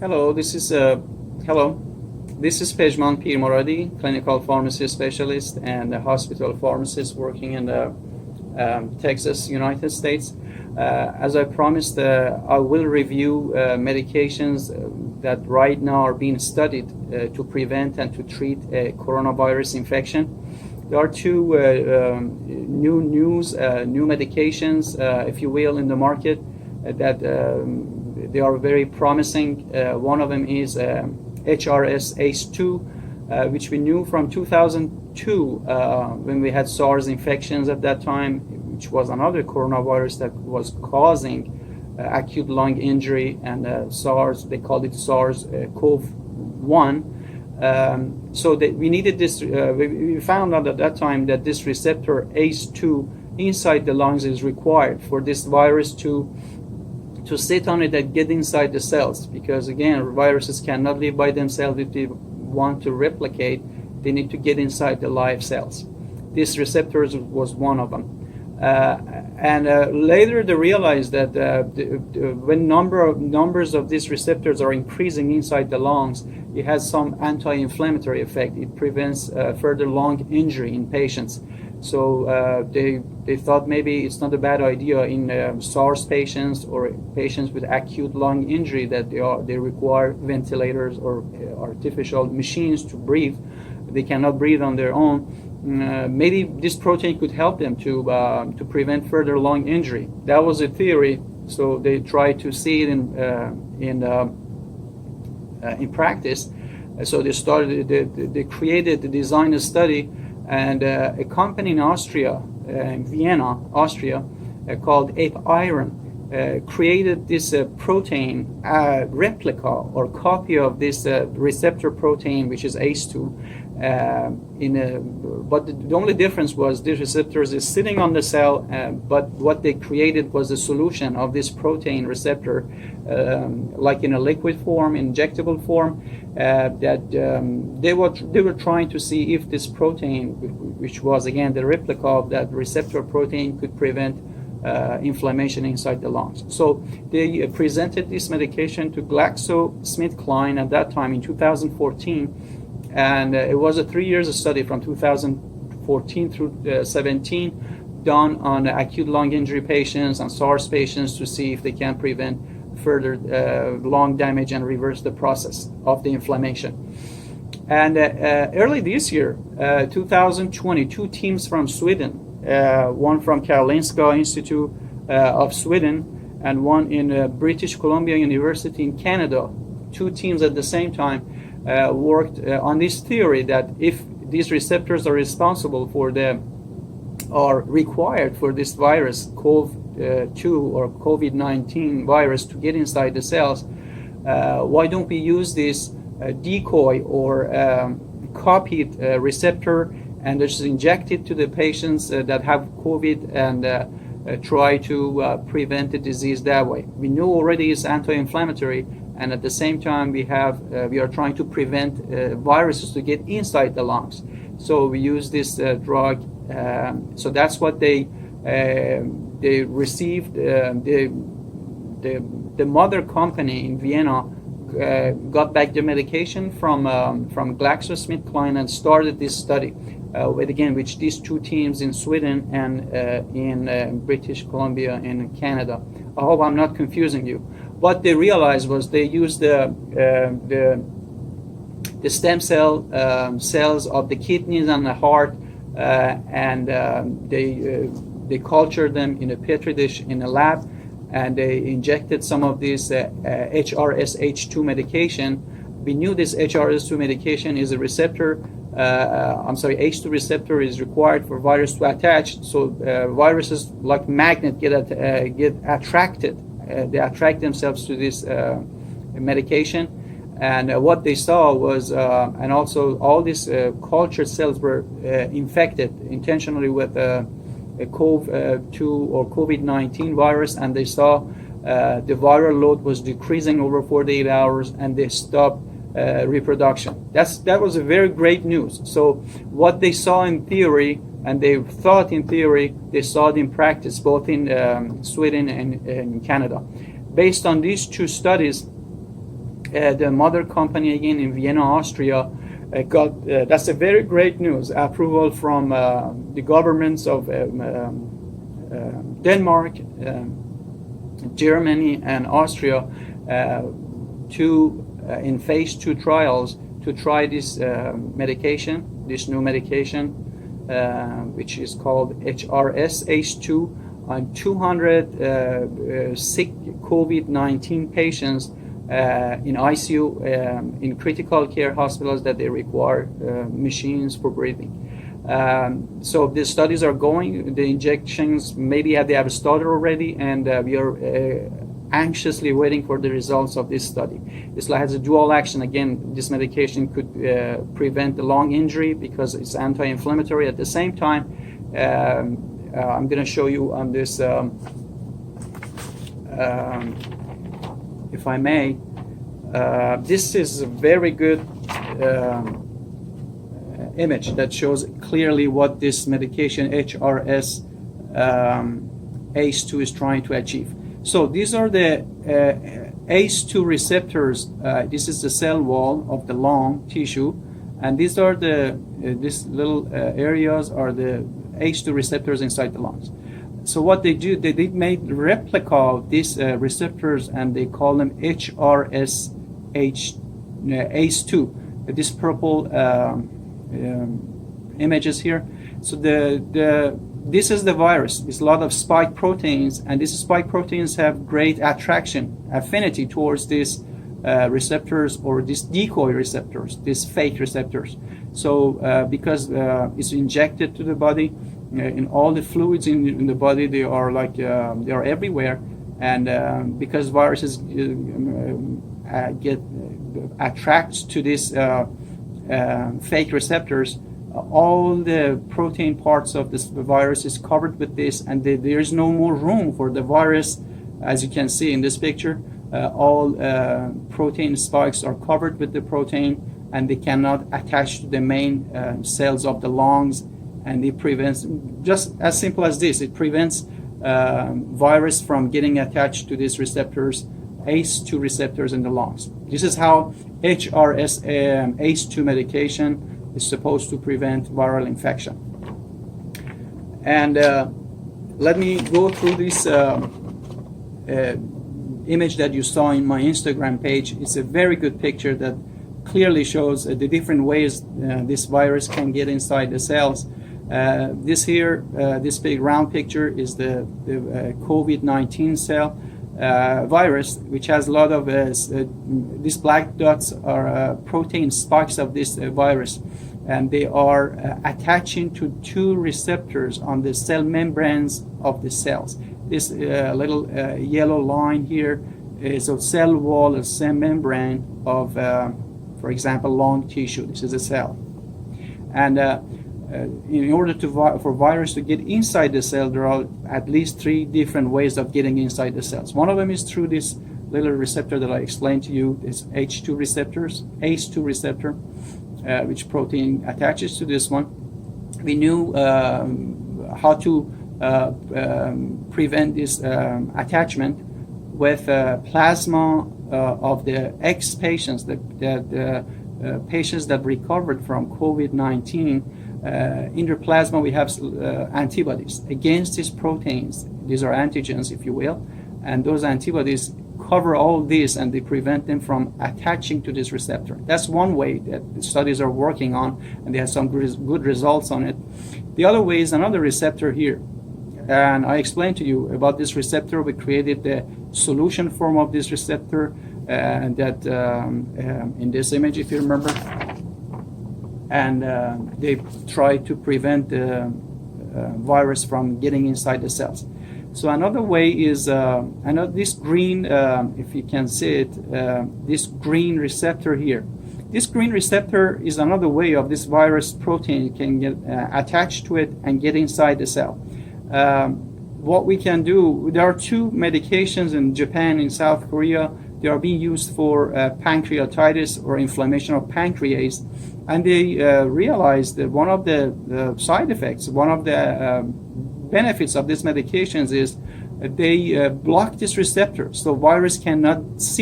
Hello, this is hello. This is Pejman Pir Moradi, clinical pharmacist specialist and a hospital pharmacist working in the Texas, United States. As I promised, I will review medications that right now are being studied to prevent and to treat a coronavirus infection. There are two new medications, if you will, in the market that they are very promising. One of them is HRS ACE2, which we knew from 2002 when we had SARS infections at that time, which was another coronavirus that was causing acute lung injury, and SARS, they called it SARS-CoV-1. So that we needed this, we found out at that time that this receptor ACE2 inside the lungs is required for this virus to sit on it and get inside the cells, because again, viruses cannot live by themselves. If they want to replicate, they need to get inside the live cells. This receptor was one of them. Later they realized that when numbers of these receptors are increasing inside the lungs, it has some anti-inflammatory effect. It prevents further lung injury in patients. So they thought maybe it's not a bad idea in SARS patients or patients with acute lung injury that they require ventilators or artificial machines to breathe. They cannot breathe on their own. Maybe this protein could help them to prevent further lung injury. That was a theory. So they tried to see it in practice. So they designed a study. And a company in Austria, in Vienna, Austria, called Ape Iron, created this protein replica or copy of this receptor protein, which is ACE2. But the only difference was this receptors is sitting on the cell, but what they created was a solution of this protein receptor, like in a liquid form, injectable form, that they were trying to see if this protein, which was again the replica of that receptor protein, could prevent inflammation inside the lungs. So they presented this medication to GlaxoSmithKline at that time in 2014, and it was a 3 years study from 2014 through 17, done on acute lung injury patients and SARS patients to see if they can prevent further lung damage and reverse the process of the inflammation. And early this year, 2020, two teams from Sweden, one from Karolinska Institute of Sweden and one in British Columbia University in Canada, two teams at the same time worked on this theory that if these receptors are responsible for are required for this virus, CoV-2 or COVID-19 virus, to get inside the cells, why don't we use this decoy or copied receptor and just inject it to the patients that have COVID and try to prevent the disease that way. We know already it's anti-inflammatory, and at the same time we are trying to prevent viruses to get inside the lungs. So we use this drug. So that's what they received. The mother company in Vienna got back the medication from GlaxoSmithKline and started this study. Which these two teams in Sweden and in British Columbia in Canada. I hope I'm not confusing you. What they realized was they used the stem cells of the kidneys and the heart, and they cultured them in a petri dish in a lab, and they injected some of this HRSH2 medication. We knew this HRS2 medication is a receptor. ACE2 receptor is required for virus to attach. So viruses, like magnet, get attracted. They attract themselves to this medication. And what they saw was, and also all these cultured cells were infected intentionally with a CoV-2 or COVID-19 virus, and they saw the viral load was decreasing over 48 hours, and they stopped reproduction. That was a very great news. So what they saw in theory, and they thought in theory, they saw it in practice, both in Sweden and in Canada. Based on these two studies, The mother company again in Vienna, Austria, got that's a very great news, approval from the governments of Denmark, Germany, and Austria to in phase 2 trials to try this medication, this new medication, which is called HRS ACE2 on 200 sick COVID-19 patients in ICU, in critical care hospitals that they require machines for breathing. So the studies are going, the injections maybe they have started already, and we are anxiously waiting for the results of this study. This has a dual action. Again, this medication could prevent the lung injury because it's anti-inflammatory. At the same time, I'm going to show you on this, if I may, this is a very good image that shows clearly what this medication HRS ACE2 is trying to achieve. So these are the ACE2 receptors. This is the cell wall of the lung tissue, and these are the these little areas are the ACE2 receptors inside the lungs. So what they do, they did make replica of these receptors, and they call them HRS ACE2. This purple images here. So this is the virus. It's a lot of spike proteins, and these spike proteins have great affinity towards these receptors, or these decoy receptors, these fake receptors. So because it's injected to the body, in all the fluids in the body, they are like they are everywhere, and because viruses attract to these fake receptors, all the protein parts of this virus is covered with this, and there is no more room for the virus. As you can see in this picture, all protein spikes are covered with the protein, and they cannot attach to the main cells of the lungs, and it prevents, just as simple as this, it prevents virus from getting attached to these receptors, ACE2 receptors in the lungs. This is how HRS ACE2 medication is supposed to prevent viral infection. And let me go through this image that you saw in my Instagram page. It's a very good picture that clearly shows the different ways this virus can get inside the cells. This here, this big round picture is the COVID-19 cell virus, which has a lot of these black dots are protein spikes of this virus, and they are attaching to 2 receptors on the cell membranes of the cells. This little yellow line here is a cell wall, a cell membrane of, for example, lung tissue. This is a cell, and in order for virus to get inside the cell, there are at least 3 different ways of getting inside the cells. One of them is through this little receptor that I explained to you, this H2 receptors, ACE2 receptor, which protein attaches to this one. We knew how to prevent this attachment with plasma of the patients, the patients that recovered from COVID-19. In their plasma, we have antibodies against these proteins. These are antigens, if you will, and those antibodies cover all this, and they prevent them from attaching to this receptor. That's one way that the studies are working on, and they have some good results on it. The other way is another receptor here, and I explained to you about this receptor. We created the solution form of this receptor, and that in this image, if you remember, and they try to prevent the virus from getting inside the cells. So another way is this green, if you can see it, this green receptor here. This green receptor is another way of this virus protein can get attached to it and get inside the cell. What we can do, there are 2 medications in Japan, in South Korea. They are being used for pancreatitis or inflammation of pancreas, and they realized that one of the side effects, one of the benefits of these medications is they block this receptor, so virus cannot see